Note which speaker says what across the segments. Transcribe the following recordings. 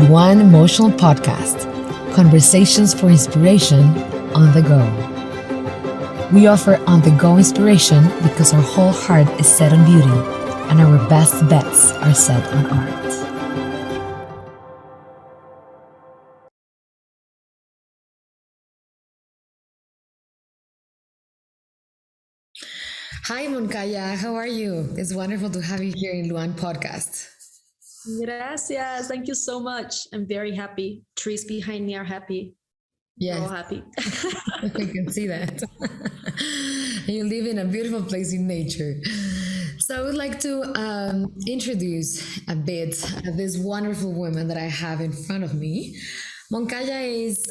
Speaker 1: LUAN Emotional Podcast, conversations for inspiration on the go. We offer on-the-go inspiration because our whole heart is set on beauty and our best bets are set on art. Hi, Moncaya. How are you? It's wonderful to have you here in LUAN Podcast.
Speaker 2: Gracias. Thank you so much. I'm very happy. Trees behind me are happy.
Speaker 1: Yes.
Speaker 2: We're all happy.
Speaker 1: I can see that. You live in a beautiful place in nature. So I would like to introduce a bit this wonderful woman that I have in front of me. Moncaya is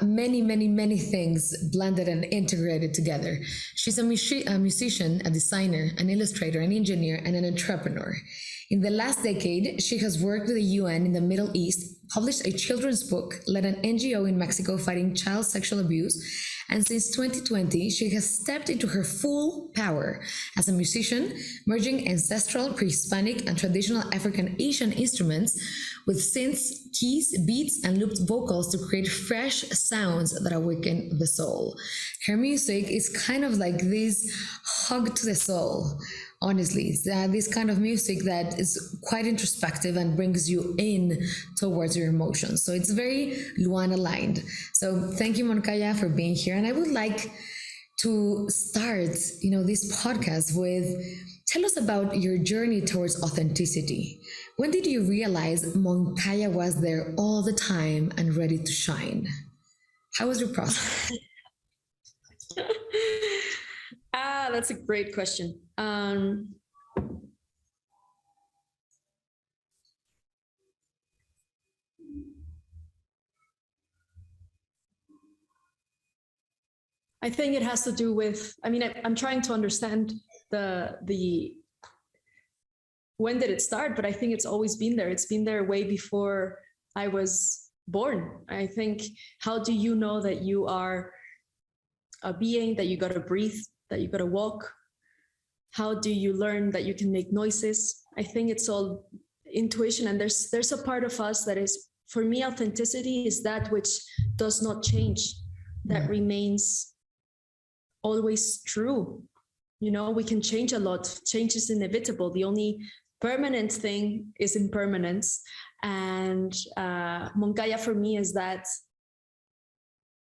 Speaker 1: many things blended and integrated together. She's a musician, a designer, an illustrator, an engineer, and an entrepreneur. In the last decade, she has worked with the UN in the Middle East, published a children's book, led an NGO in Mexico fighting child sexual abuse, and since 2020, she has stepped into her full power as a musician, merging ancestral, pre-Hispanic, and traditional African Asian instruments with synths, keys, beats, and looped vocals to create fresh sounds that awaken the soul. Her music is kind of like this hug to the soul. Honestly, it's this kind of music that is quite introspective and brings you in towards your emotions. So it's very LUAN aligned. So thank you, Moncaya, for being here. And I would like to start, this podcast with, tell us about your journey towards authenticity. When did you realize Moncaya was there all the time and ready to shine? How was your process?
Speaker 2: That's a great question. I think it has to do with, I'm trying to understand the when did it start, but I think it's always been there. It's been there way before I was born. I think, how do you know that you are a being, that you gotta breathe, that you gotta walk? How do you learn that you can make noises? I think it's all intuition, and there's a part of us that is, for me, authenticity is that which does not change, that remains always true. We can change a lot. Change is inevitable. The only permanent thing is impermanence. And Moncaya for me is that.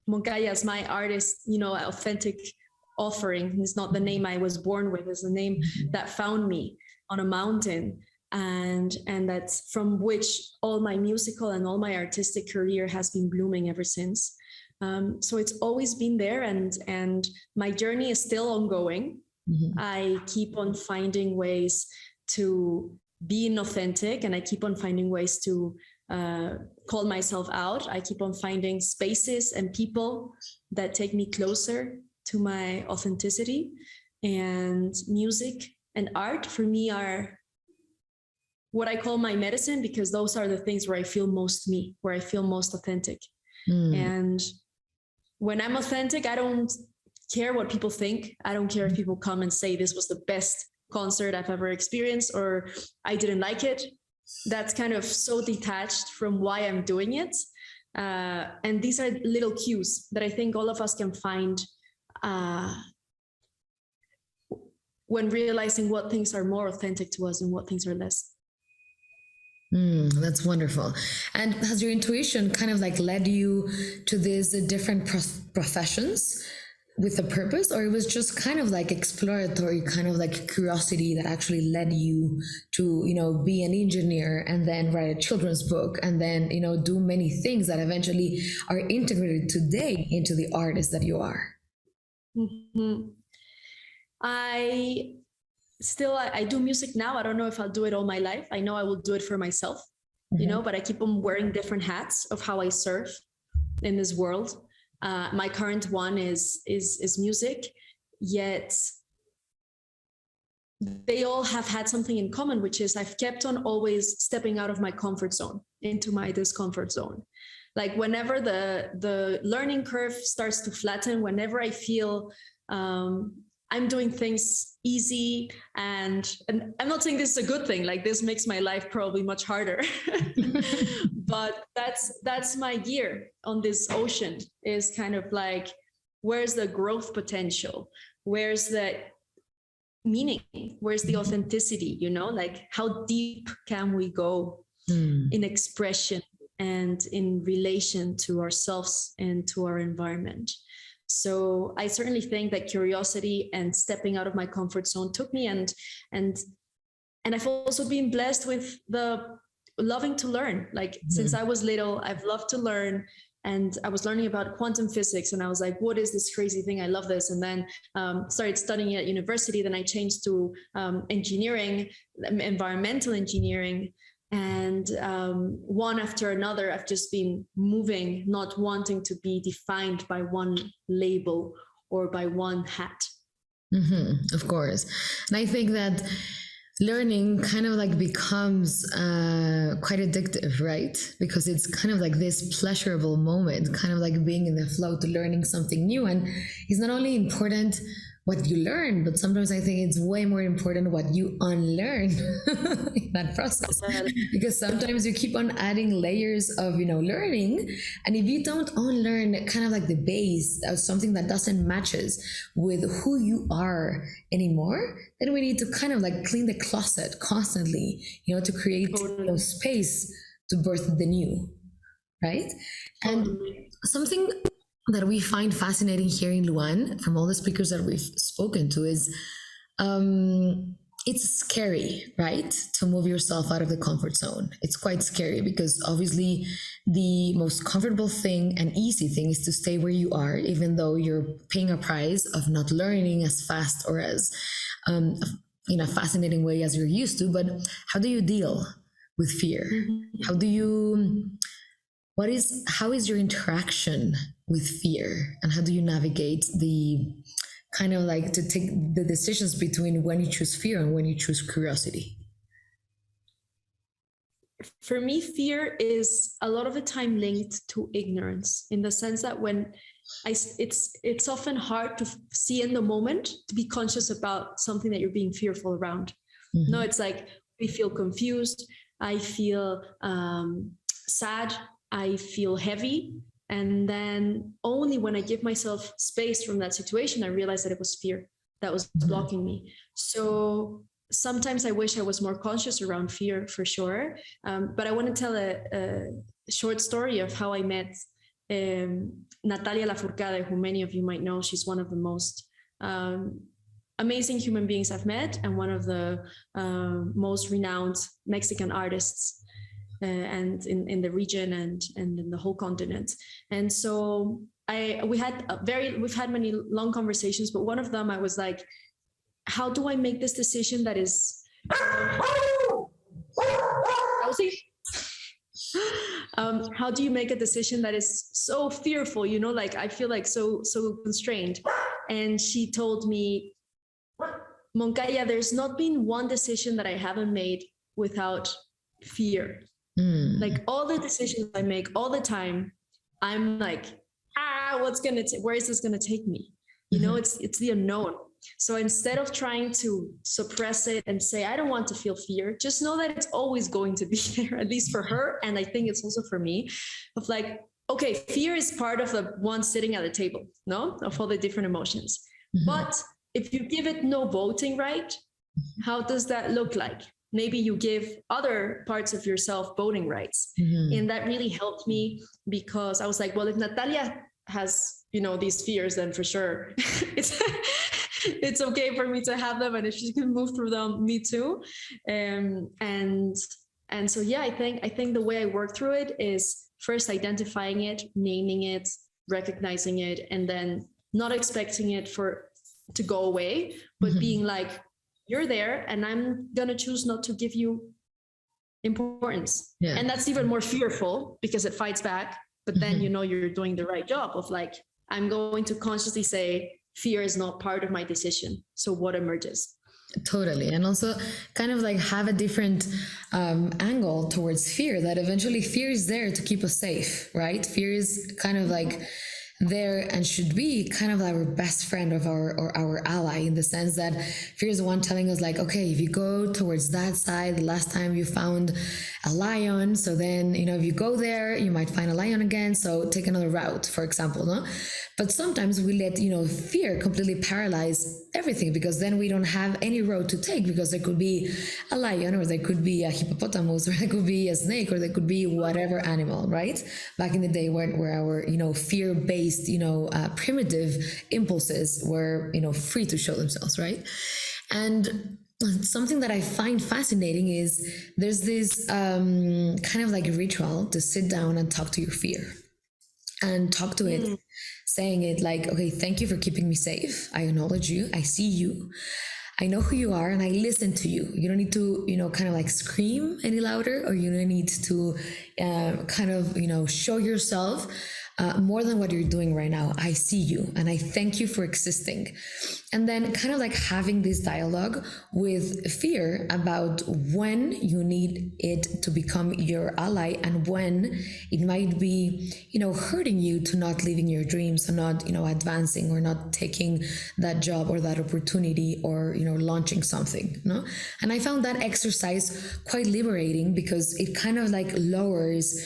Speaker 2: Moncaya is my artist, authentic offering. It's not the name I was born with. It's the name that found me on a mountain, and that's from which all my musical and all my artistic career has been blooming ever since. So it's always been there, and my journey is still ongoing. Mm-hmm. I keep on finding ways to be inauthentic, and I keep on finding ways to call myself out. I keep on finding spaces and people that take me closer to my authenticity. And music and art for me are what I call my medicine, because those are the things where I feel most me, where I feel most authentic. And when I'm authentic, I don't care what people think. I don't care if people come and say this was the best concert I've ever experienced or I didn't like it. That's kind of so detached from why I'm doing it. And these are little cues that I think all of us can find when realizing what things are more authentic to us and what things are less.
Speaker 1: That's wonderful. And has your intuition kind of like led you to these different professions with a purpose, or it was just kind of like exploratory, kind of like curiosity that actually led you to, be an engineer and then write a children's book and then, do many things that eventually are integrated today into the artist that you are?
Speaker 2: Mm-hmm. I do music now. I don't know if I'll do it all my life. I know I will do it for myself, but I keep on wearing different hats of how I serve in this world. My current one is music, yet they all have had something in common, which is I've kept on always stepping out of my comfort zone into my discomfort zone. Like whenever the learning curve starts to flatten, whenever I feel I'm doing things easy, and I'm not saying this is a good thing. Like, this makes my life probably much harder. But that's my gear on this ocean, is kind of like, where's the growth potential? Where's the meaning? Where's the authenticity? Like, how deep can we go in expression and in relation to ourselves and to our environment? So I certainly think that curiosity and stepping out of my comfort zone took me, and I've also been blessed with the loving to learn. Like, since I was little, I've loved to learn. And I was learning about quantum physics, and I was like, what is this crazy thing? I love this. And then started studying at university. Then I changed to engineering, environmental engineering. And one after another, I've just been moving, not wanting to be defined by one label or by one hat.
Speaker 1: Of course. And I think that learning kind of like becomes quite addictive, right? Because it's kind of like this pleasurable moment, kind of like being in the flow to learning something new. And it's not only important what you learn, but sometimes I think it's way more important what you unlearn in that process. Because sometimes you keep on adding layers of, learning. And if you don't unlearn kind of like the base of something that doesn't matches with who you are anymore, then we need to kind of like clean the closet constantly, to create space to birth the new, right? And something that we find fascinating here in LUAN from all the speakers that we've spoken to is it's scary, right? To move yourself out of the comfort zone. It's quite scary because obviously the most comfortable thing and easy thing is to stay where you are, even though you're paying a price of not learning as fast or as in a fascinating way as you're used to. But how do you deal with fear? How is your interaction with fear, and how do you navigate the kind of like to take the decisions between when you choose fear and when you choose curiosity?
Speaker 2: For me, fear is a lot of the time linked to ignorance, in the sense that it's often hard to see in the moment, to be conscious about something that you're being fearful around. No, it's like I feel confused, I feel sad, I feel heavy. And then only when I give myself space from that situation, I realized that it was fear that was blocking me. So sometimes I wish I was more conscious around fear, for sure. But I want to tell a short story of how I met Natalia Lafourcade, who many of you might know. She's one of the most amazing human beings I've met, and one of the most renowned Mexican artists. And in the region and in the whole continent. And so we've had many long conversations, but one of them I was like, how do I make this decision that is how do you make a decision that is so fearful, like I feel like so constrained? And she told me, Moncaya, there's not been one decision that I haven't made without fear. Like, all the decisions I make all the time, I'm like, where is this gonna take me? It's the unknown. So instead of trying to suppress it and say, I don't want to feel fear, just know that it's always going to be there, at least for her. And I think it's also for me, of like, okay, fear is part of the one sitting at the table, no, of all the different emotions. But if you give it no voting right, how does that look like? Maybe you give other parts of yourself voting rights. And that really helped me, because I was like, well, if Natalia has, these fears, then for sure it's okay for me to have them. And if she can move through them, me too. And so, yeah, I think the way I work through it is first identifying it, naming it, recognizing it, and then not expecting it to go away, but being like, you're there, and I'm gonna choose not to give you importance. And that's even more fearful because it fights back, but then you're doing the right job of like, I'm going to consciously say, fear is not part of my decision, so what emerges?
Speaker 1: Totally. And also kind of like have a different angle towards fear, that eventually fear is there to keep us safe, right? Fear is kind of like there and should be kind of our best friend of our ally, in the sense that fear is the one telling us like, okay, if you go towards that side, the last time you found a lion, so then, you know, if you go there, you might find a lion again, so take another route, for example, no? But sometimes we let, you know, fear completely paralyze everything, because then we don't have any road to take, because there could be a lion, or there could be a hippopotamus, or there could be a snake, or there could be whatever animal, right? Back in the day where our, you know, fear-based, you know, primitive impulses were, you know, free to show themselves, right? And something that I find fascinating is there's this kind of like ritual to sit down and talk to your fear, and talk to it, saying it like, okay, thank you for keeping me safe. I acknowledge you. I see you. I know who you are, and I listen to you. You don't need to, you know, kind of like scream any louder, or you don't need to kind of, you know, show yourself more than what you're doing right now. I see you, and I thank you for existing. And then kind of like having this dialogue with fear about when you need it to become your ally, and when it might be, you know, hurting you to not living your dreams, or not, you know, advancing, or not taking that job or that opportunity, or, you know, launching something, no? And I found that exercise quite liberating, because it kind of like lowers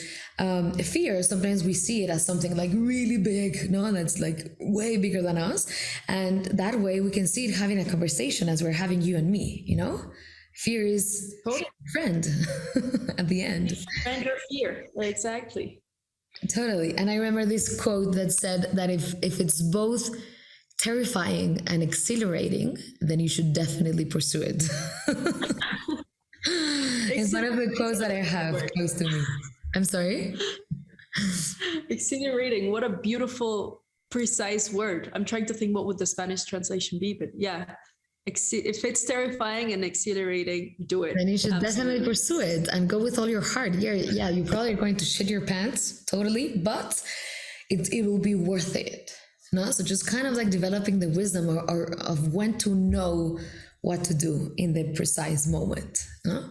Speaker 1: fear. Sometimes we see it as something like really big, no, that's like way bigger than us, and that way we can see it having a conversation as we're having, you and me, you know. Fear is totally friend at the end.
Speaker 2: Friend or fear, exactly.
Speaker 1: Totally. And I remember this quote that said that if it's both terrifying and exhilarating, then you should definitely pursue it. It's one of the quotes that I have close to me. I'm sorry?
Speaker 2: Exhilarating. What a beautiful, precise word. I'm trying to think what would the Spanish translation be, but yeah. If it's terrifying and exhilarating, do it.
Speaker 1: Then you should definitely pursue it and go with all your heart. Yeah, you probably are going to shit your pants, totally, but it will be worth it. No? So just kind of like developing the wisdom or of when to know what to do in the precise moment. No?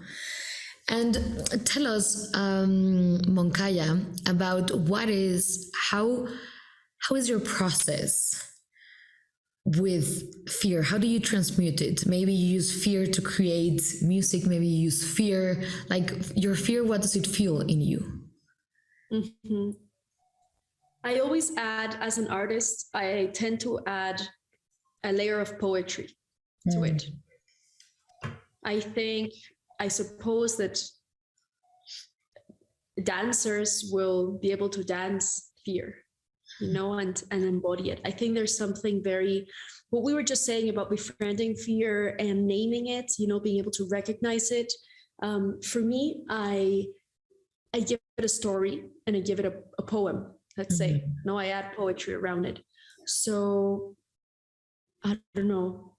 Speaker 1: And tell us, Moncaya, about how is your process with fear? How do you transmute it? Maybe you use fear to create music. Maybe you use fear, like your fear. What does it feel in you?
Speaker 2: Mm-hmm. I always add, as an artist, I tend to add a layer of poetry to it. I suppose that dancers will be able to dance fear, you know, and embody it. I think there's something very, what we were just saying about befriending fear and naming it, you know, being able to recognize it. For me, I give it a story, and I give it a poem, let's say. No, I add poetry around it. So, I don't know.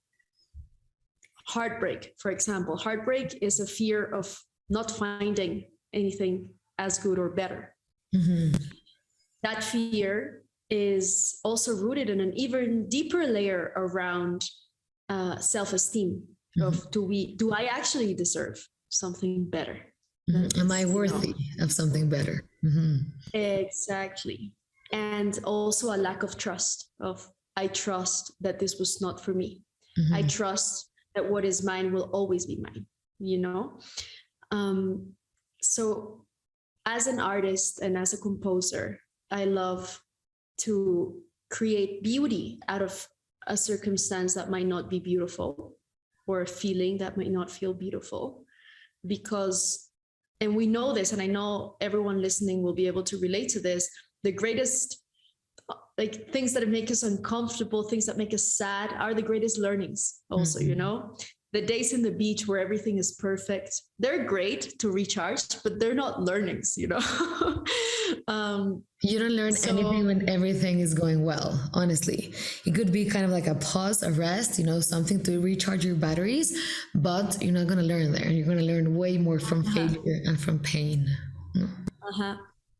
Speaker 2: Heartbreak, for example. Heartbreak is a fear of not finding anything as good or better. That fear is also rooted in an even deeper layer around self-esteem of do I actually deserve something better?
Speaker 1: Am I worthy of something better?
Speaker 2: Exactly. And also a lack of trust of, I trust that this was not for me. I trust that what is mine will always be mine, you know? So as an artist and as a composer, I love to create beauty out of a circumstance that might not be beautiful, or a feeling that might not feel beautiful, because, and we know this, and I know everyone listening will be able to relate to this, the greatest like things that make us uncomfortable, things that make us sad are the greatest learnings also, you know? The days in the beach where everything is perfect, they're great to recharge, but they're not learnings, you know?
Speaker 1: You don't learn anything when everything is going well, honestly. It could be kind of like a pause, a rest, you know, something to recharge your batteries, but you're not going to learn there. You're going to learn way more from failure and from pain.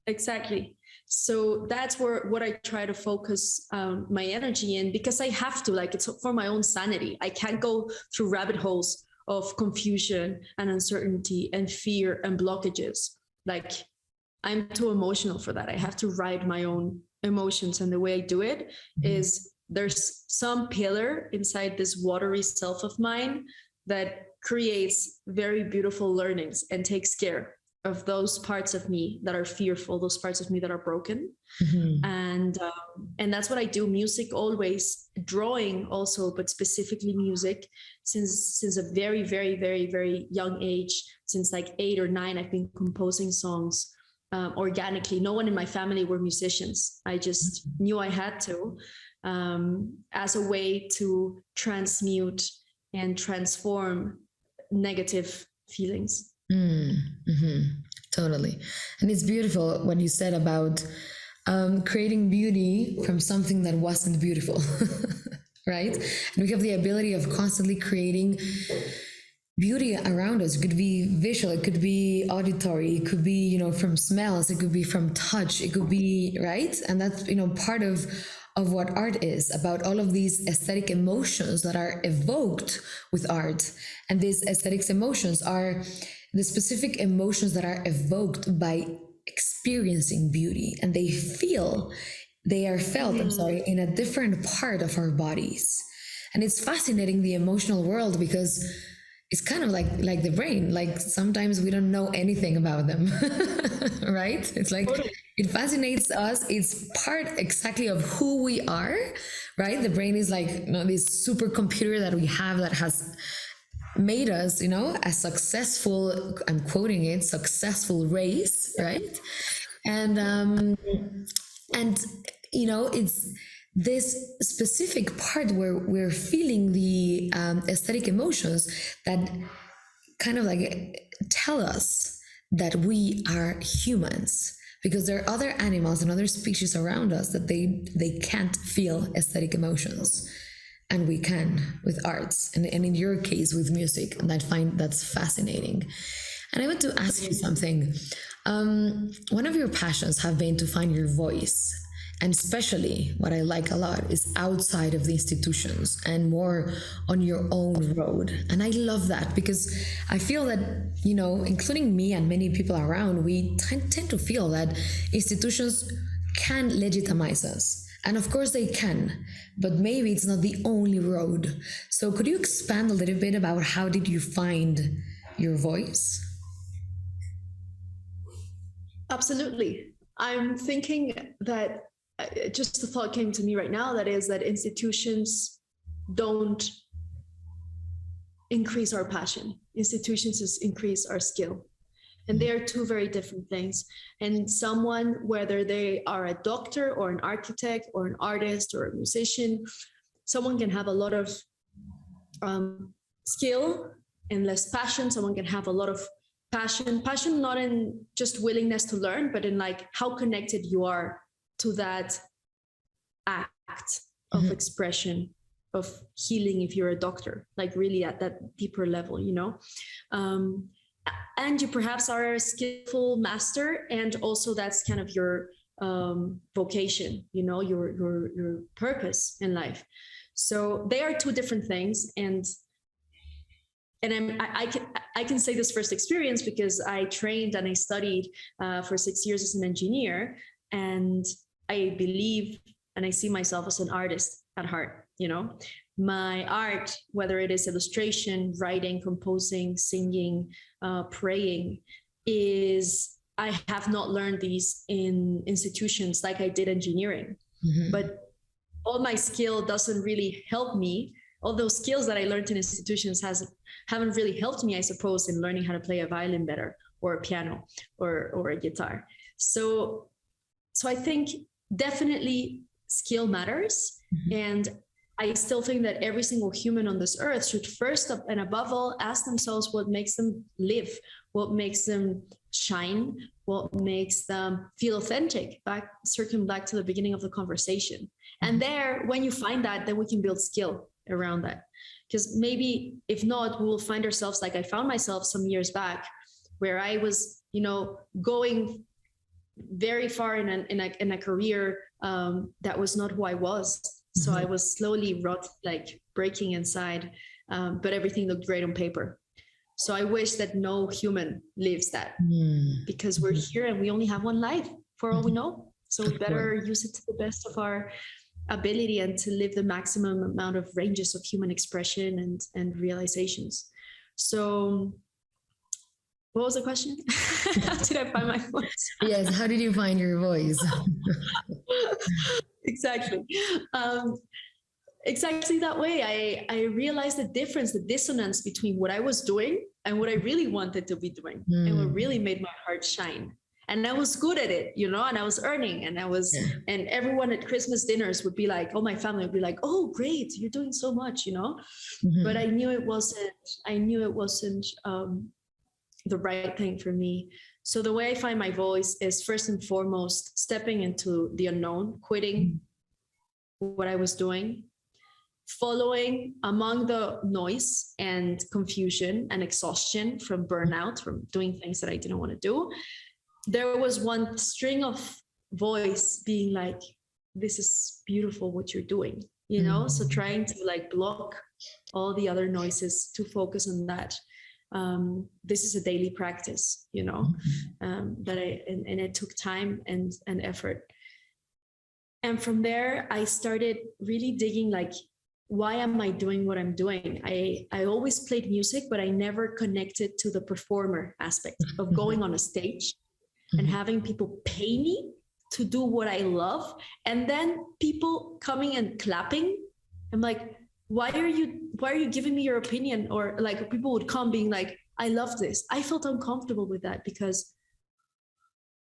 Speaker 2: Exactly. So that's what I try to focus my energy in, because I have to, like, it's for my own sanity. I can't go through rabbit holes of confusion and uncertainty and fear and blockages. Like, I'm too emotional for that. I have to ride my own emotions and the way I do it is there's some pillar inside this watery self of mine that creates very beautiful learnings and takes care of those parts of me that are fearful, those parts of me that are broken. And that's what I do. Music always, drawing also, but specifically music, since a very, very, very, very young age, since like 8 or 9, I've been composing songs organically. No one in my family were musicians. I just knew I had to, as a way to transmute and transform negative feelings.
Speaker 1: Totally. And it's beautiful what you said about creating beauty from something that wasn't beautiful, right? And we have the ability of constantly creating beauty around us. It could be visual, it could be auditory, it could be, you know, from smells, it could be from touch, it could be, right? And that's, you know, part of what art is about, all of these aesthetic emotions that are evoked with art. And these aesthetic emotions are the specific emotions that are evoked by experiencing beauty, and they are felt, in a different part of our bodies. And it's fascinating, the emotional world, because it's kind of like the brain. Like sometimes we don't know anything about them, right? It's like, it fascinates us. It's part exactly of who we are, right? The brain is like, you know, this supercomputer that we have that has made us, you know, a successful, I'm quoting it, successful race, right? And you know, it's this specific part where we're feeling the aesthetic emotions that kind of like tell us that we are humans, because there are other animals and other species around us that they can't feel aesthetic emotions, and we can with arts, and in your case with music. And I find that's fascinating. And I want to ask you something. One of your passions have been to find your voice, and especially what I like a lot is outside of the institutions and more on your own road. And I love that, because I feel that, you know, including me and many people around, we tend to feel that institutions can legitimize us. And of course they can, but maybe it's not the only road. So could you expand a little bit about how did you find your voice?
Speaker 2: Absolutely. I'm thinking that just a thought came to me right now, that is that institutions don't increase our passion. Institutions just increase our skill. And they are two very different things. And someone, whether they are a doctor or an architect or an artist or a musician, someone can have a lot of skill and less passion. Someone can have a lot of passion not in just willingness to learn, but in like how connected you are to that act of expression, of healing, if you're a doctor, like really at that deeper level, you know. And you perhaps are a skillful master, and also that's kind of your vocation, you know, your purpose in life. So they are two different things. And I can say this first experience because I trained and I studied for 6 years as an engineer, and I believe and I see myself as an artist at heart. You know, my art, whether it is illustration, writing, composing, singing, praying, is, I have not learned these in institutions like I did engineering. But all my skill doesn't really help me. All those skills that I learned in institutions haven't really helped me, I suppose, in learning how to play a violin better, or a piano, or a guitar. So I think definitely skill matters. And I still think that every single human on this earth should first and above all ask themselves what makes them live, what makes them shine, what makes them feel authentic, circling back to the beginning of the conversation. And there, when you find that, then we can build skill around that. Because maybe if not, we will find ourselves like I found myself some years back, where I was, you know, going very far in a career that was not who I was. So I was slowly breaking inside, but everything looked great on paper. So I wish that no human lives that, because we're here and we only have one life for all we know. So we better use it to the best of our ability and to live the maximum amount of ranges of human expression and realizations. So what was the question? How did I find my voice?
Speaker 1: Yes, how did you find your voice?
Speaker 2: Exactly. Exactly that way. I realized the difference, the dissonance between what I was doing and what I really wanted to be doing, and what really made my heart shine. And I was good at it, you know, and I was earning, and and everyone at Christmas dinners would be like, oh, my family would be like, oh, great, you're doing so much, you know. But I knew it wasn't the right thing for me. So the way I find my voice is first and foremost stepping into the unknown, quitting what I was doing, following among the noise and confusion and exhaustion from burnout, from doing things that I didn't want to do. There was one string of voice being like, this is beautiful what you're doing, you know? So trying to like block all the other noises to focus on that. This is a daily practice, you know, and it took time and effort. And from there, I started really digging, like, why am I doing what I'm doing? I always played music, but I never connected to the performer aspect of going on a stage and having people pay me to do what I love. And then people coming and clapping. I'm like, why are you giving me your opinion? Or like people would come being like, I love this. I felt uncomfortable with that because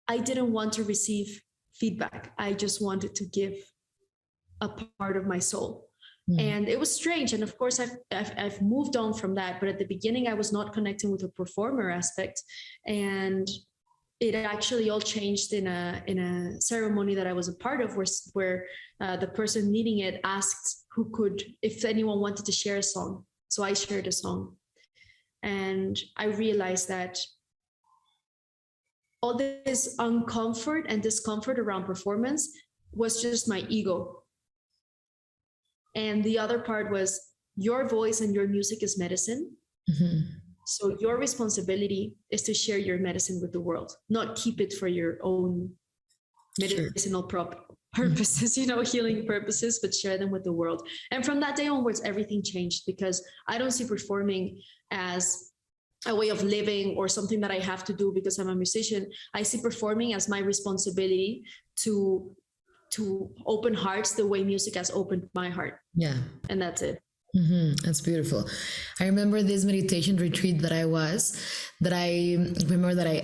Speaker 2: I didn't want to receive feedback. I just wanted to give a part of my soul. And it was strange. And of course, I've moved on from that. But at the beginning, I was not connecting with the performer aspect. And it actually all changed in a ceremony that I was a part of, where the person leading it asked if anyone wanted to share a song. So I shared a song. And I realized that all this uncomfort and discomfort around performance was just my ego. And the other part was, your voice and your music is medicine. So your responsibility is to share your medicine with the world, not keep it for your own medicinal purposes, you know, healing purposes, but share them with the world. And from that day onwards, everything changed, because I don't see performing as a way of living or something that I have to do because I'm a musician. I see performing as my responsibility to open hearts the way music has opened my heart.
Speaker 1: Yeah.
Speaker 2: And that's it.
Speaker 1: That's beautiful. I remember this meditation retreat that I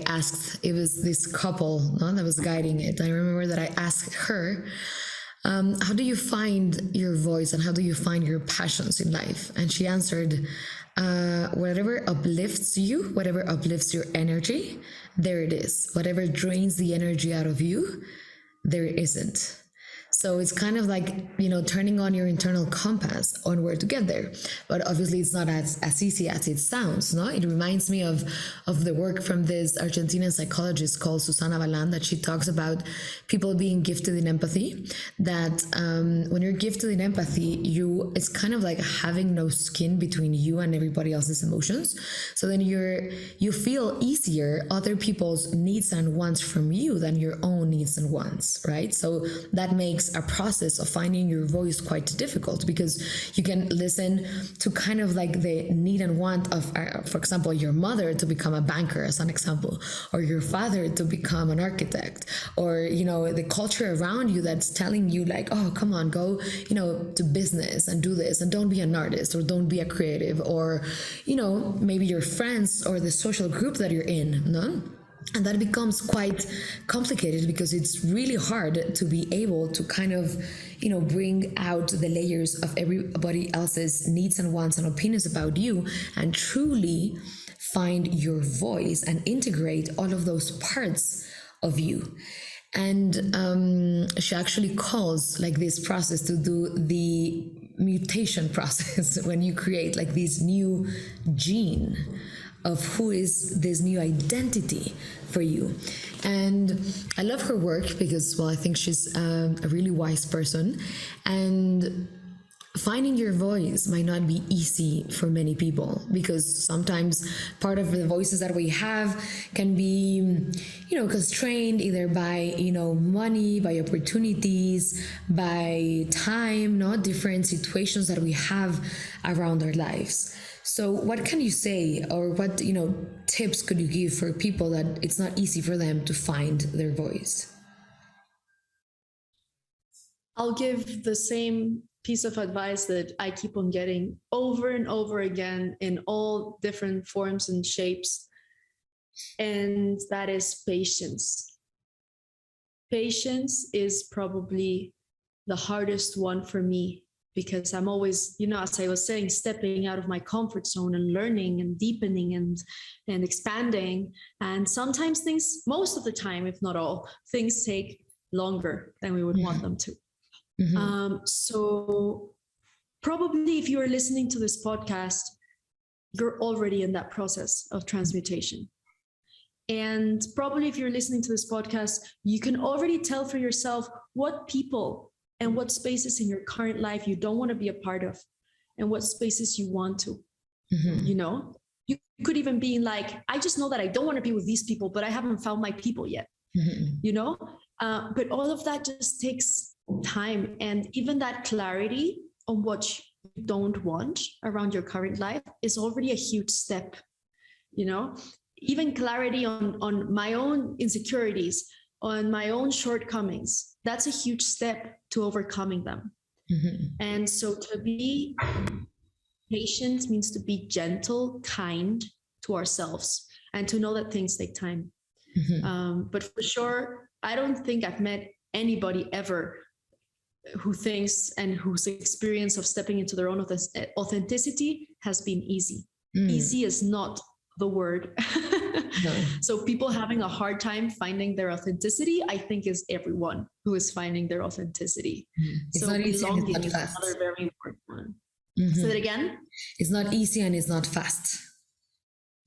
Speaker 1: asked, it was this couple that was guiding it. I remember that I asked her, how do you find your voice and how do you find your passions in life? And she answered, whatever uplifts you, whatever uplifts your energy, there it is. Whatever drains the energy out of you, there isn't. So it's kind of like, you know, turning on your internal compass on where to get there. But obviously it's not as easy as it sounds, no? It reminds me of the work from this Argentinian psychologist called Susana Balan, that she talks about people being gifted in empathy, that when you're gifted in empathy, it's kind of like having no skin between you and everybody else's emotions. So then you feel easier other people's needs and wants from you than your own needs and wants, right? So that makes a process of finding your voice quite difficult, because you can listen to kind of like the need and want of, for example, your mother to become a banker, as an example, or your father to become an architect, or, you know, the culture around you that's telling you like, oh, come on, go, you know, to business and do this, and don't be an artist, or don't be a creative, or, you know, maybe your friends or the social group that you're in, no? And that becomes quite complicated, because it's really hard to be able to kind of, you know, bring out the layers of everybody else's needs and wants and opinions about you, and truly find your voice and integrate all of those parts of you. And she actually calls like this process to do the mutation process when you create like this new gene of who is this new identity for you. And I love her work because, well, I think she's a really wise person. And finding your voice might not be easy for many people, because sometimes part of the voices that we have can be, constrained either by, money, by opportunities, by time, not different situations that we have around our lives. So what can you say, or what, tips could you give for people that it's not easy for them to find their voice?
Speaker 2: I'll give the same piece of advice that I keep on getting over and over again in all different forms and shapes. And that is patience. Patience is probably the hardest one for me, because I'm always, as I was saying, stepping out of my comfort zone and learning and deepening and expanding. And sometimes things, most of the time, if not all, things take longer than we would want them to. Mm-hmm. So probably if you are listening to this podcast, you're already in that process of transmutation. And probably if you're listening to this podcast, you can already tell for yourself what people and what spaces in your current life you don't want to be a part of, and what spaces you want to. Mm-hmm. You could even be like, I just know that I don't want to be with these people, but I haven't found my people yet. Mm-hmm. But all of that just takes time, and even that clarity on what you don't want around your current life is already a huge step. Even clarity on my own insecurities, on my own shortcomings, that's a huge step to overcoming them. Mm-hmm. And so to be patient means to be gentle, kind to ourselves, and to know that things take time. Mm-hmm. But for sure, I don't think I've met anybody ever who thinks and whose experience of stepping into their own authenticity has been easy. Easy is not the word. No. So people having a hard time finding their authenticity, I think, is everyone who is finding their authenticity. It's so belonging is another very important one. Mm-hmm. Say that again?
Speaker 1: It's not easy and it's not fast.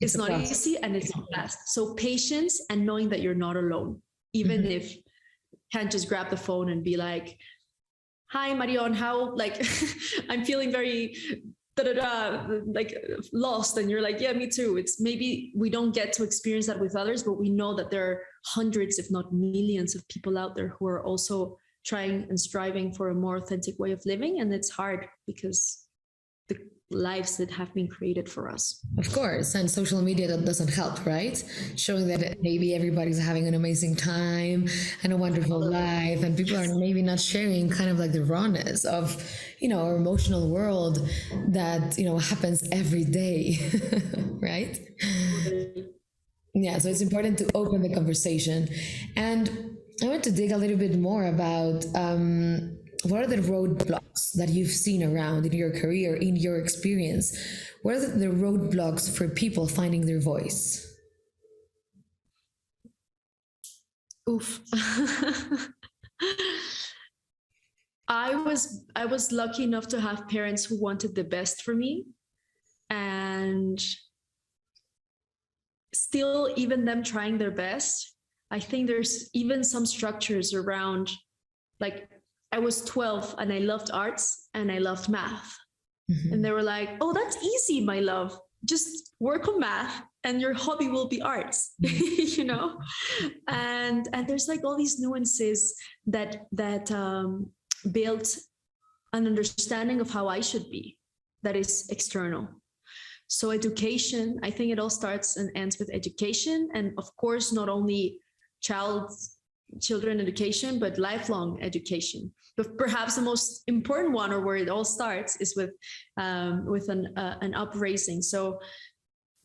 Speaker 2: It's not easy and it's not fast. So patience and knowing that you're not alone, even if you can't just grab the phone and be like, hi, Marion, how, I'm feeling very lost. And you're like, yeah, me too. It's maybe we don't get to experience that with others, but we know that there are hundreds, if not millions, of people out there who are also trying and striving for a more authentic way of living. And it's hard because the lives that have been created for us.
Speaker 1: Of course. And social media, that doesn't help, right? Showing that maybe everybody's having an amazing time and a wonderful life, and people are maybe not sharing kind of like the rawness of, our emotional world that, happens every day, right? Yeah. So it's important to open the conversation. And I want to dig a little bit more about, what are the roadblocks that you've seen around in your career, in your experience? What are the roadblocks for people finding their voice?
Speaker 2: Oof. I was lucky enough to have parents who wanted the best for me, and still, even them trying their best, I think there's even some structures around, I was 12 and I loved arts and I loved math. Mm-hmm. And they were like, oh, that's easy, my love. Just work on math and your hobby will be arts, mm-hmm. And there's all these nuances that built an understanding of how I should be that is external. So education, I think it all starts and ends with education. And of course, not only children education, but lifelong education. But perhaps the most important one, or where it all starts, is with an upraising. So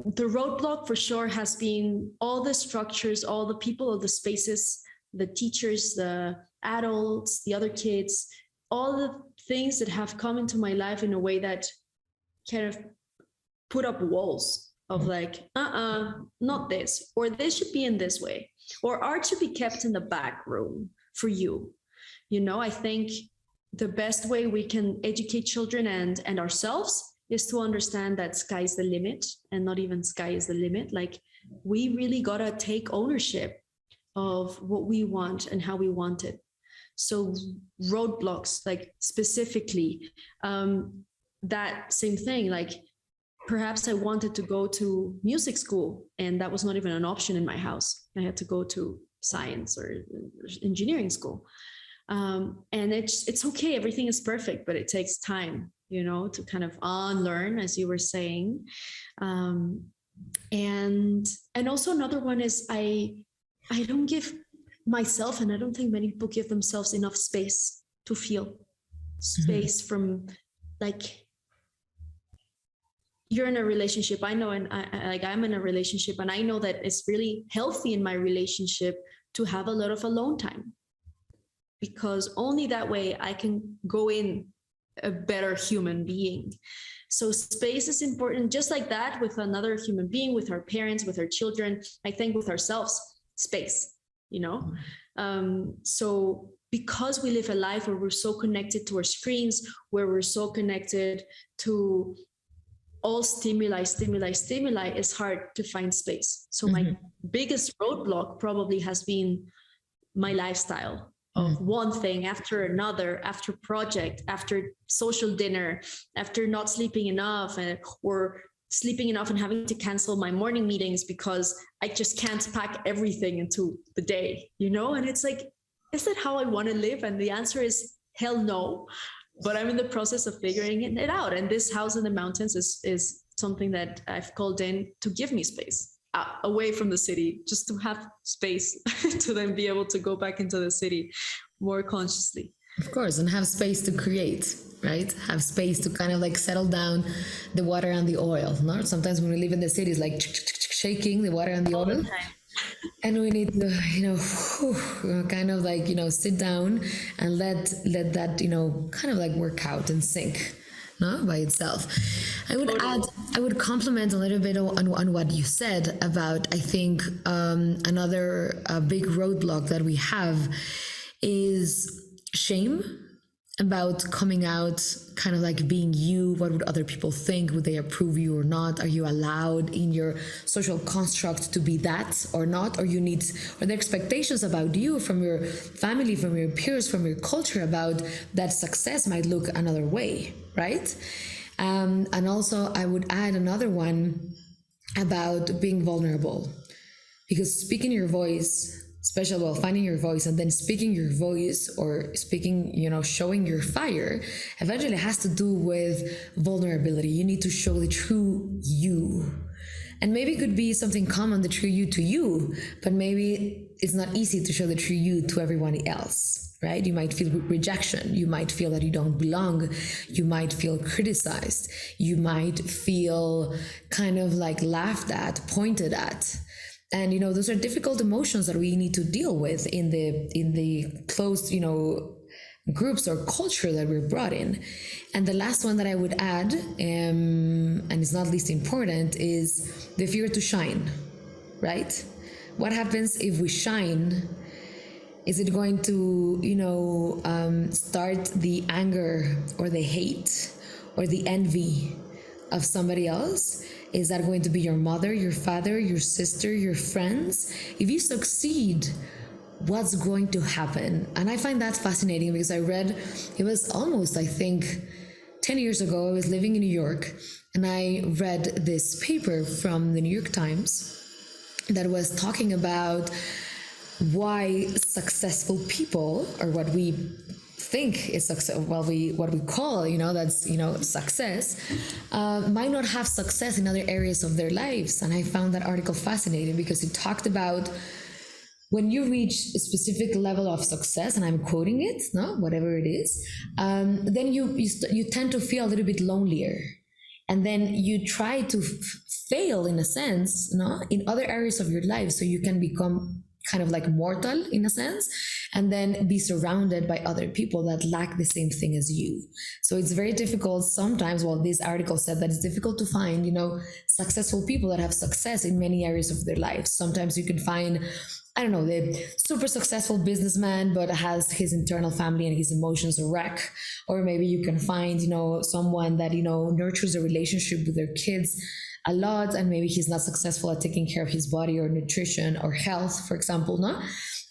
Speaker 2: the roadblock for sure has been all the structures, all the people, all the spaces, the teachers, the adults, the other kids, all the things that have come into my life in a way that kind of put up walls of not this, or this should be in this way, or art should be kept in the back room for you. I think the best way we can educate children and ourselves is to understand that sky's the limit, and not even sky is the limit. We really gotta take ownership of what we want and how we want it. So roadblocks, like specifically, that same thing, like perhaps I wanted to go to music school and that was not even an option in my house. I had to go to science or engineering school. And it's okay. Everything is perfect, but it takes time, to kind of unlearn, as you were saying. And also another one is I don't give myself, and I don't think many people give themselves enough space to feel space from, like, you're in a relationship. I know, and I'm in a relationship, and I know that it's really healthy in my relationship to have a lot of alone time, because only that way I can go in a better human being. So space is important, just like that with another human being, with our parents, with our children, I think with ourselves, space, So because we live a life where we're so connected to our screens, where we're so connected to all stimuli, it's hard to find space. So my biggest roadblock probably has been my lifestyle of one thing after another, after project, after social dinner, after not sleeping enough, or sleeping enough and having to cancel my morning meetings because I just can't pack everything into the day, And it's like, is that how I want to live? And the answer is hell no. But I'm in the process of figuring it out. And this house in the mountains is something that I've called in to give me space, away from the city, just to have space to then be able to go back into the city more consciously.
Speaker 1: Of course, and have space to create, right? Have space to kind of like settle down the water and the oil. No? Sometimes when we live in the city, it's like shaking the water and the oil. And we need to, kind of like, sit down and let that, kind of like work out and sink, no, by itself. I would compliment a little bit on what you said about, I think, another big roadblock that we have is shame about coming out, kind of like being you. What would other people think? Would they approve you or not? Are you allowed in your social construct to be that or not? Or the expectations about you from your family, from your peers, from your culture about that success might look another way, right? And also I would add another one about being vulnerable, because speaking your voice, especially finding your voice and then speaking your voice, or speaking, showing your fire, eventually has to do with vulnerability. You need to show the true you. And maybe it could be something common, the true you to you, but maybe it's not easy to show the true you to everybody else, right? You might feel rejection. You might feel that you don't belong. You might feel criticized. You might feel kind of like laughed at, pointed at. And, those are difficult emotions that we need to deal with in the closed, groups or culture that we're brought in. And the last one that I would add, and it's not least important, is the fear to shine, right? What happens if we shine? Is it going to, start the anger or the hate or the envy of somebody else? Is that going to be your mother, your father, your sister, your friends? If you succeed, what's going to happen? And I find that fascinating, because I read, it was almost, I think, 10 years ago, I was living in New York, and I read this paper from the New York Times that was talking about why successful people, or what we think is success, what we call, that's, success, might not have success in other areas of their lives. And I found that article fascinating, because it talked about when you reach a specific level of success, and I'm quoting it, no, whatever it is, then you tend to feel a little bit lonelier. And then you try to fail, in a sense, no, in other areas of your life, so you can become kind of like mortal, in a sense, and then be surrounded by other people that lack the same thing as you. So it's very difficult sometimes. Well, this article said that it's difficult to find, successful people that have success in many areas of their lives. Sometimes you can find, I don't know, the super successful businessman, but has his internal family and his emotions a wreck. Or maybe you can find, someone that, nurtures a relationship with their kids a lot, and maybe he's not successful at taking care of his body or nutrition or health, for example, no?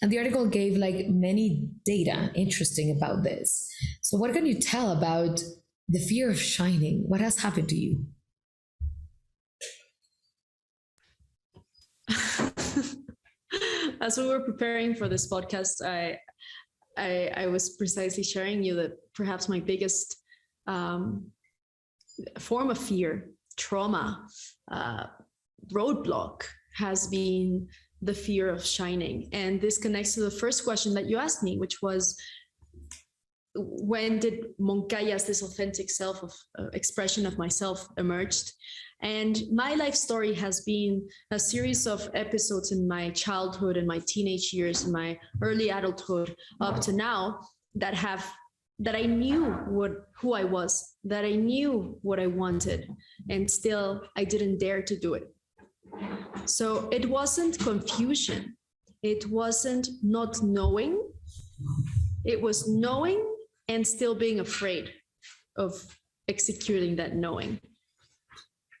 Speaker 1: And the article gave like many data interesting about this. So what can you tell about the fear of shining? What has happened to you?
Speaker 2: As we were preparing for this podcast, I was precisely sharing you that perhaps my biggest form of fear, trauma, roadblock has been the fear of shining. And this connects to the first question that you asked me, which was, when did Moncayas, this authentic self of expression of myself, emerged? And my life story has been a series of episodes in my childhood and my teenage years and my early adulthood up to now that I knew who I was, that I knew what I wanted, and still I didn't dare to do it. So it wasn't confusion. It wasn't not knowing. It was knowing and still being afraid of executing that knowing.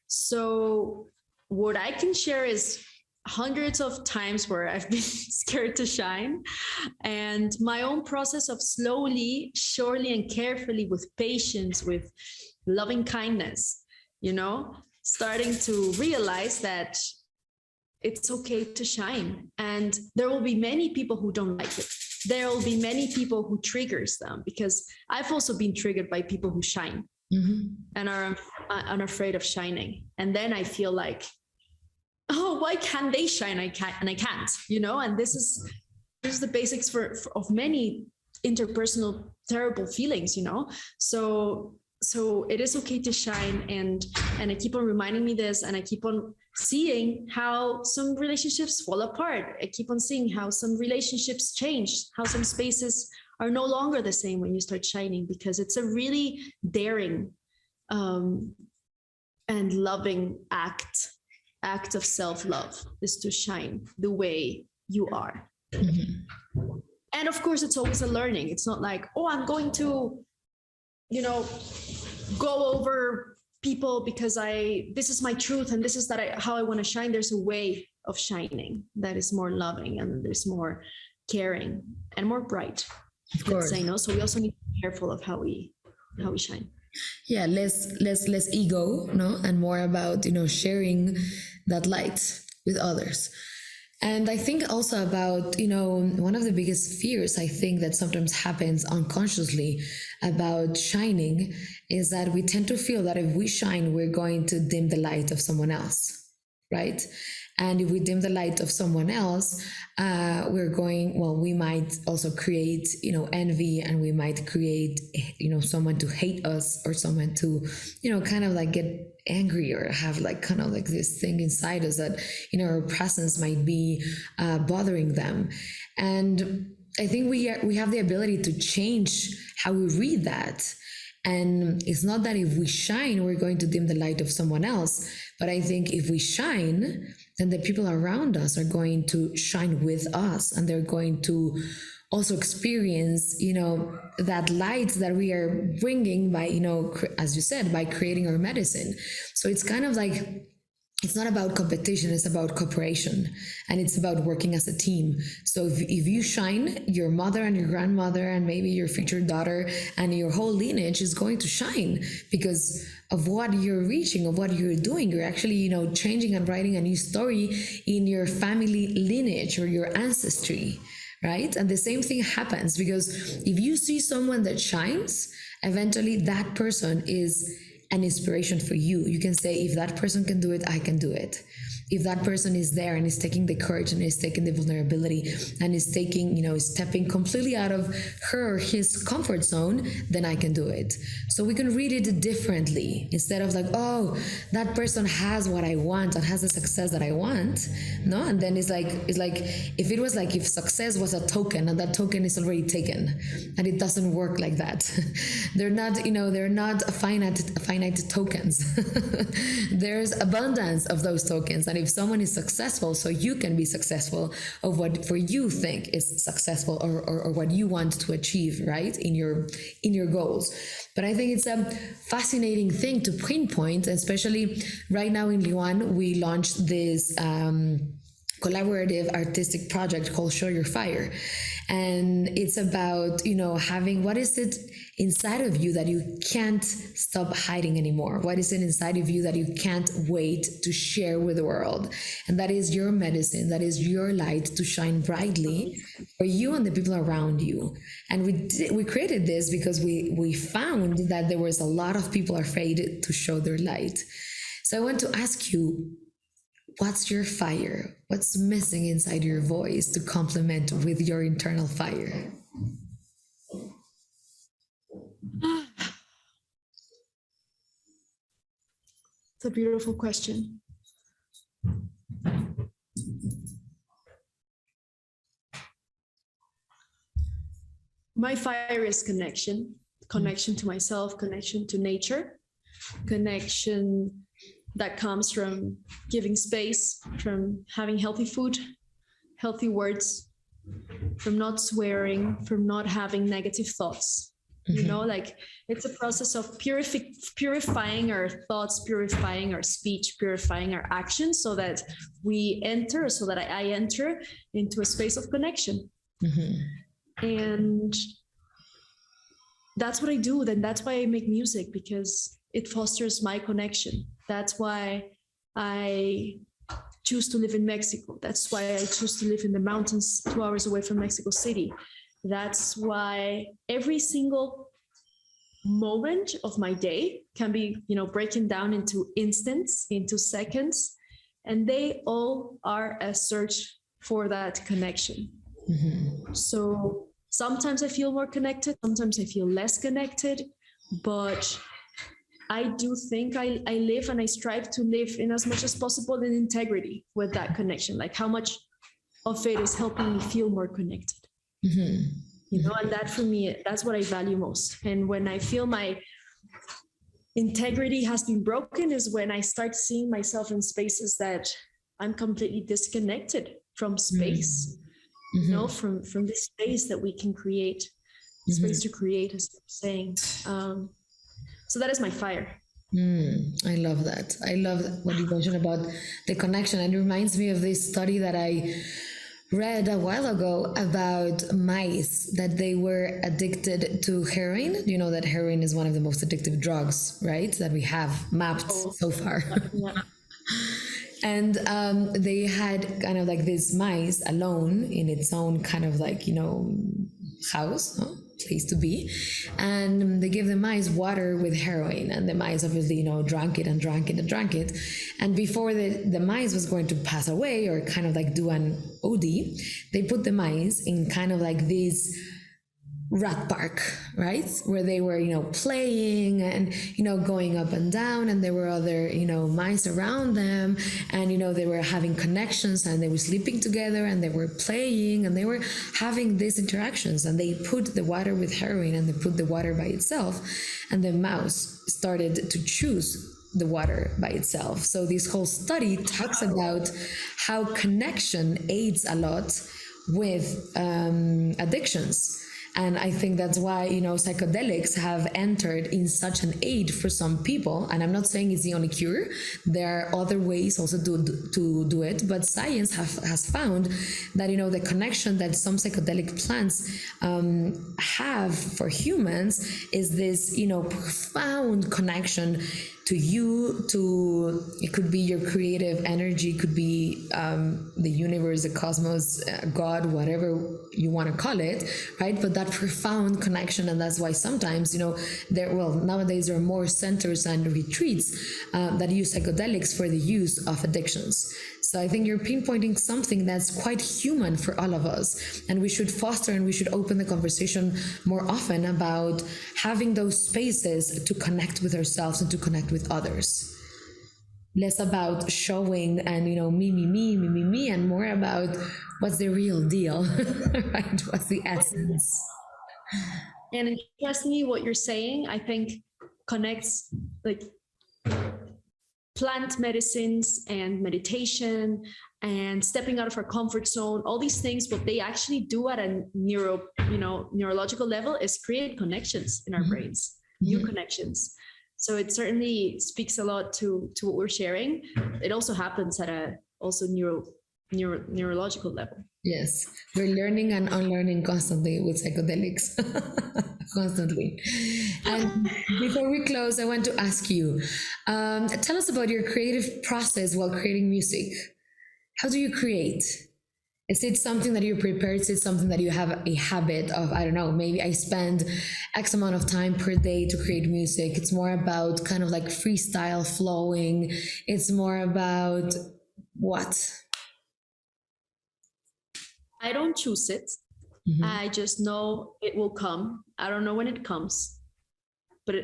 Speaker 2: So what I can share is hundreds of times where I've been scared to shine, and my own process of slowly, surely, and carefully, with patience, with loving kindness, starting to realize that it's okay to shine. And there will be many people who don't like it. There will be many people who triggers them, because I've also been triggered by people who shine and are unafraid of shining. And then I feel like, oh, why can't they shine? I can't, and I can't, and this is the basics of many interpersonal terrible feelings, So it is okay to shine, and I keep on reminding me this, and I keep on seeing how some relationships fall apart. I keep on seeing how some relationships change, how some spaces are no longer the same when you start shining, because it's a really daring and loving act of self-love, is to shine the way you are. And of course, it's always a learning. It's not like, oh, I'm going to go over people because this is my truth and this is how I want to shine. There's a way of shining that is more loving, and there's more caring and more bright.
Speaker 1: Of course.
Speaker 2: So we also need to be careful of how we shine.
Speaker 1: Yeah, less ego, no, and more about sharing that light with others. And I think also about, one of the biggest fears I think that sometimes happens unconsciously about shining is that we tend to feel that if we shine, we're going to dim the light of someone else, right? And if we dim the light of someone else, we might also create, envy, and we might create, someone to hate us, or someone to, kind of like get angry, or have like kind of like this thing inside us that, our presence might be bothering them. And I think we have the ability to change how we read that. And it's not that if we shine, we're going to dim the light of someone else. But I think if we shine, then the people around us are going to shine with us, and they're going to also experience, that light that we are bringing by, as you said, by creating our medicine. So it's kind of like, it's not about competition, it's about cooperation, and it's about working as a team. So if you shine, your mother and your grandmother and maybe your future daughter and your whole lineage is going to shine because of what you're reaching, of what you're doing. You're actually, changing and writing a new story in your family lineage or your ancestry, right? And the same thing happens, because if you see someone that shines, eventually that person is an inspiration for you. You can say, if that person can do it, I can do it. If that person is there and is taking the courage and is taking the vulnerability and is taking, stepping completely out of her or his comfort zone, then I can do it. So we can read it differently, instead of like, oh, that person has what I want and has the success that I want. No, and then it's like if success was a token and that token is already taken, and it doesn't work like that. They're not finite tokens. There's abundance of those tokens. And if someone is successful, so you can be successful of what for you think is successful, or what you want to achieve, right, in your goals. But I think it's a fascinating thing to pinpoint, especially right now in LUAN. We launched this collaborative artistic project called Show Your Fire. And it's about, having, what is it inside of you that you can't stop hiding anymore? What is it inside of you that you can't wait to share with the world? And that is your medicine, that is your light to shine brightly for you and the people around you. And we created this because we found that there was a lot of people afraid to show their light. So I want to ask you, what's your fire? What's missing inside your voice to complement with your internal fire?
Speaker 2: It's a beautiful question. My fire is connection to myself, connection to nature, connection that comes from giving space, from having healthy food, healthy words, from not swearing, from not having negative thoughts. Like it's a process of purifying our thoughts, purifying our speech, purifying our actions, so that I enter into a space of connection. And that's what I do. Then that's why I make music, because it fosters my connection. That's why I choose to live in Mexico. That's why I choose to live in the mountains 2 hours away from Mexico City. That's why every single moment of my day can be, breaking down into instants, into seconds, and they all are a search for that connection. So sometimes I feel more connected, sometimes I feel less connected, but I do think I live and I strive to live in as much as possible in integrity with that connection, like how much of it is helping me feel more connected. And that for me, that's what I value most. And when I feel my integrity has been broken is when I start seeing myself in spaces that I'm completely disconnected from space, from this space that we can create, space to create, as I'm saying. So that is my fire.
Speaker 1: I love that. I love what you mentioned about the connection. And it reminds me of this study that I read a while ago about mice, that they were addicted to heroin. You know that heroin is one of the most addictive drugs, right? That we have mapped so far. And they had kind of like this mice alone in its own kind of like, house, place to be, and they give the mice water with heroin, and the mice obviously drank it, and before the mice was going to pass away or kind of like do an OD, they put the mice in kind of like this rat park, right, where they were playing and going up and down, and there were other mice around them, and they were having connections, and they were sleeping together, and they were playing, and they were having these interactions, and they put the water with heroin and they put the water by itself, and the mouse started to choose the water by itself. So this whole study talks about how connection aids a lot with addictions. And I think that's why, psychedelics have entered in such an aid for some people. And I'm not saying it's the only cure. There are other ways also to do it. But science has found that, the connection that some psychedelic plants have for humans is this, profound connection to you, it could be your creative energy, it could be the universe, the cosmos, God, whatever you want to call it, right? But that profound connection, and that's why sometimes, nowadays there are more centers and retreats that use psychedelics for the use of addictions. So I think you're pinpointing something that's quite human for all of us, and we should foster and we should open the conversation more often about having those spaces to connect with ourselves and to connect with others. Less about showing and me, and more about what's the real deal, right? What's the essence?
Speaker 2: And interestingly, what you're saying, I think, connects like plant medicines and meditation and stepping out of our comfort zone, all these things, what they actually do at a neurological level is create connections in our brains, new connections. So it certainly speaks a lot to what we're sharing. It also happens at a also neurological level.
Speaker 1: Yes, we're learning and unlearning constantly with psychedelics. Constantly. And before we close, I want to ask you, tell us about your creative process while creating music. How do you create? Is it something that you prepare? Is it something that you have a habit of? I don't know, maybe I spend X amount of time per day to create music. It's more about kind of like freestyle flowing. It's more about what?
Speaker 2: I don't choose it.
Speaker 1: Mhm.
Speaker 2: I just know it will come. I don't know when it comes, but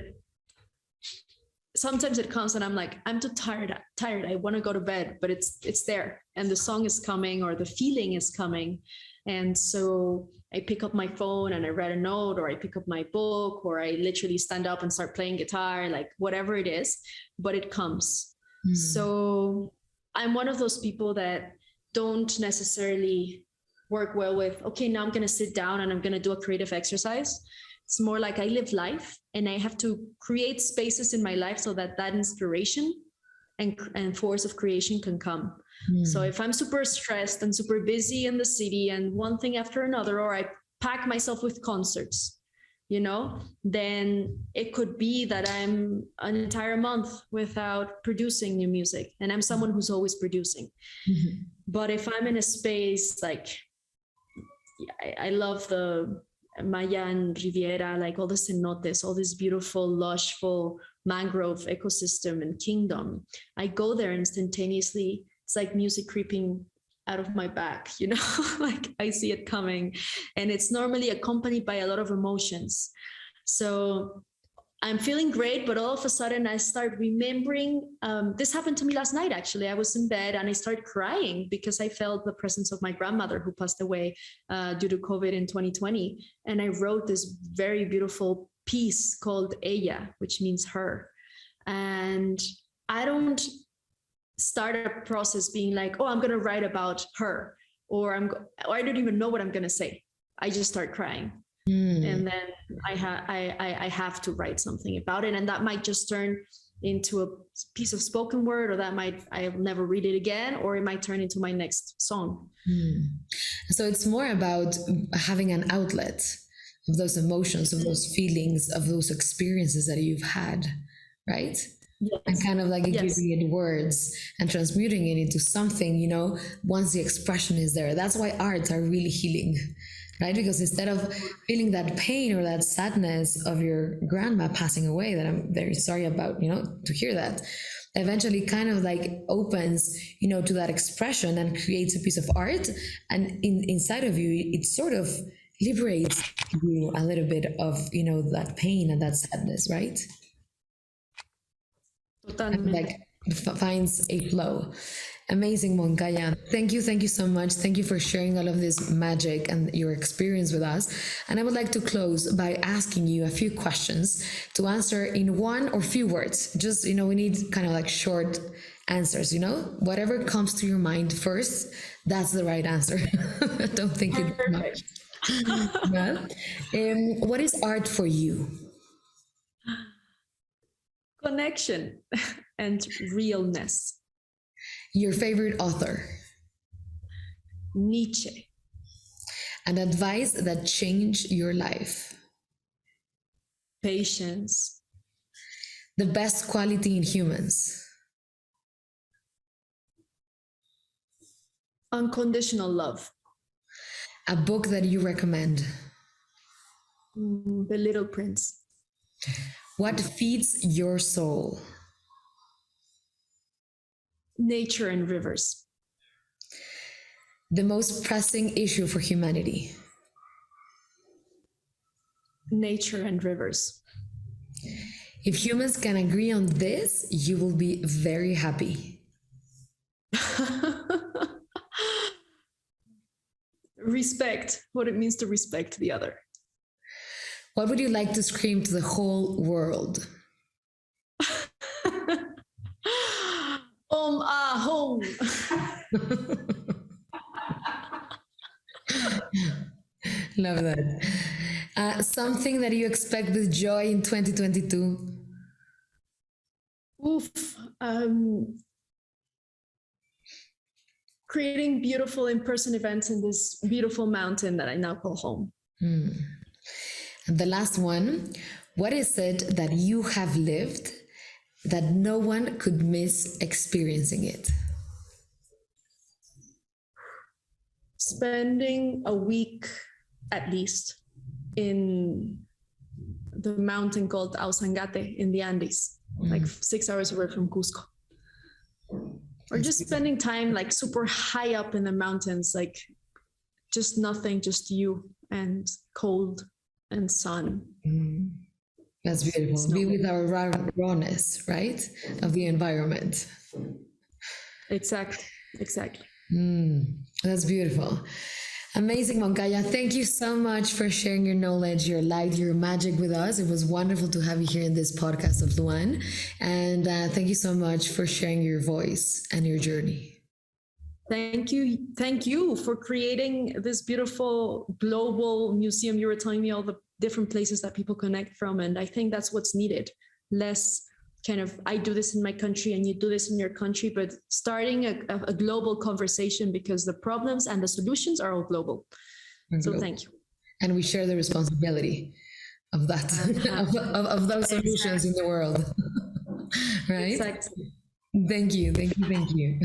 Speaker 2: sometimes it comes and I'm like, I'm too tired. I want to go to bed, but it's there, and the song is coming or the feeling is coming, and so I pick up my phone and I write a note, or I pick up my book, or I literally stand up and start playing guitar, like whatever it is, but it comes. So I'm one of those people that don't necessarily work well with, okay, now I'm going to sit down and I'm going to do a creative exercise. It's more like I live life and I have to create spaces in my life so that inspiration and force of creation can come. So if I'm super stressed and super busy in the city and one thing after another, or I pack myself with concerts, then it could be that I'm an entire month without producing new music. And I'm someone who's always producing.
Speaker 1: Mhm.
Speaker 2: But if I'm in a space like, I love the Maya and Riviera, like all the cenotes, all this beautiful, lushful mangrove ecosystem and kingdom. I go there instantaneously. It's like music creeping out of my back, like I see it coming. And it's normally accompanied by a lot of emotions. So I'm feeling great, but all of a sudden I start remembering. This happened to me last night, actually. I was in bed and I started crying because I felt the presence of my grandmother who passed away due to COVID in 2020. And I wrote this very beautiful piece called Ella, which means her. And I don't start a process being like, oh, I'm going to write about her, or I don't even know what I'm going to say. I just start crying. And then I have to write something about it, and that might just turn into a piece of spoken word, or I'll never read it again, or it might turn into my next song.
Speaker 1: So it's more about having an outlet of those emotions, of those feelings, of those experiences that you've had, right?
Speaker 2: Yes.
Speaker 1: And kind of like
Speaker 2: Yes.
Speaker 1: giving it words and transmuting it into something, once the expression is there. That's why arts are really healing, right? Because instead of feeling that pain or that sadness of your grandma passing away, that I'm very sorry about, to hear that, eventually kind of like opens, to that expression and creates a piece of art. And inside of you, it sort of liberates you a little bit of, that pain and that sadness, right? Like finds a flow. Amazing, Moncaya. Thank you so much. Thank you for sharing all of this magic and your experience with us. And I would like to close by asking you a few questions to answer in one or few words. Just, we need kind of like short answers, whatever comes to your mind first, that's the right answer. Don't think it much. Yeah. What is art for you?
Speaker 2: Connection and realness.
Speaker 1: Your favorite author?
Speaker 2: Nietzsche.
Speaker 1: An advice that changed your life?
Speaker 2: Patience.
Speaker 1: The best quality in humans?
Speaker 2: Unconditional love.
Speaker 1: A book that you recommend?
Speaker 2: The Little Prince.
Speaker 1: What feeds your soul?
Speaker 2: Nature and rivers.
Speaker 1: The most pressing issue for humanity?
Speaker 2: Nature and rivers.
Speaker 1: If humans can agree on this, you will be very happy.
Speaker 2: Respect, what it means to respect the other.
Speaker 1: What would you like to scream to the whole world?
Speaker 2: Home.
Speaker 1: Love that. Something that you expect with joy in 2022?
Speaker 2: Oof. creating beautiful in-person events in this beautiful mountain that I now call home.
Speaker 1: And the last one, what is it that you have lived that no one could miss experiencing it?
Speaker 2: Spending a week at least in the mountain called Ausangate in the Andes, like 6 hours away from Cusco. Or just spending time like super high up in the mountains, like just nothing, just you and cold and sun.
Speaker 1: That's beautiful. Be with our rawness, right? Of the environment.
Speaker 2: Exactly.
Speaker 1: That's beautiful. Amazing, Moncaya. Thank you so much for sharing your knowledge, your light, your magic with us. It was wonderful to have you here in this podcast of LUAN. And thank you so much for sharing your voice and your journey.
Speaker 2: Thank you. Thank you for creating this beautiful global museum. You were telling me all the different places that people connect from. And I think that's what's needed. Less kind of, I do this in my country and you do this in your country, but starting a global conversation, because the problems and the solutions are all global. So thank you.
Speaker 1: And we share the responsibility of that, of those solutions in the world. Right?
Speaker 2: Exactly.
Speaker 1: Thank you.